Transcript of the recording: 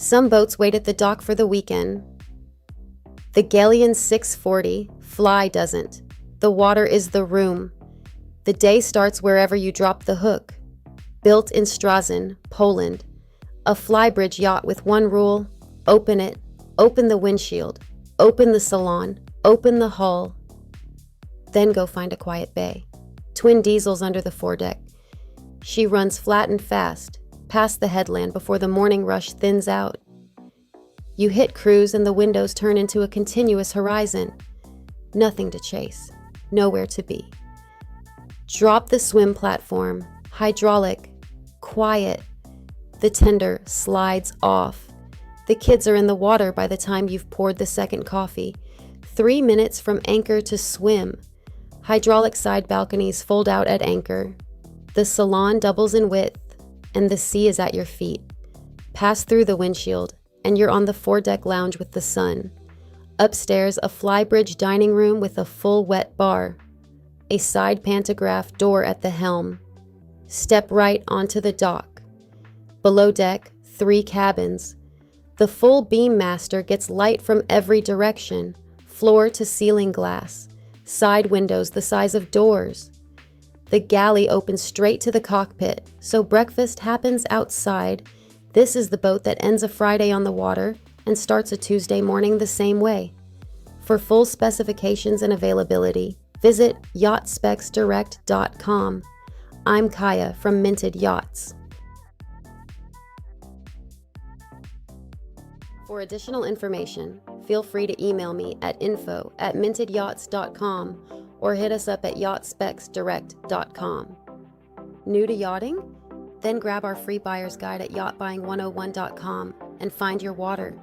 Some boats wait at the dock for the weekend. The Galeon 640 Fly doesn't. The water is the room. The day starts wherever you drop the hook. Built in Strazen, Poland. A Flybridge yacht with one rule: open it, open the windshield, open the salon, open the hull. Then go find a quiet bay. Twin diesels under the foredeck. She runs flat and fast, past the headland before the morning rush thins out. You hit cruise and the windows turn into a continuous horizon. Nothing to chase, nowhere to be. Drop the swim platform, hydraulic, quiet. The tender slides off. The kids are in the water by the time you've poured the second coffee. 3 minutes from anchor to swim. Hydraulic side balconies fold out at anchor. The salon doubles in width, and the sea is at your feet. Pass through the windshield, and you're on the foredeck lounge with the sun. Upstairs, a Flybridge dining room with a full wet bar. A side pantograph door at the helm. Step right onto the dock. Below deck, 3 cabins. The full beam master gets light from every direction, floor to ceiling glass, side windows the size of doors. The galley opens straight to the cockpit, so breakfast happens outside. This is the boat that ends a Friday on the water and starts a Tuesday morning the same way. For full specifications and availability, visit yachtspecsdirect.com. I'm Kaya from Minted Yachts. For additional information, feel free to email me at info@mintedyachts.com or hit us up at yachtspecsdirect.com. New to yachting? Then grab our free buyer's guide at yachtbuying101.com and find your water.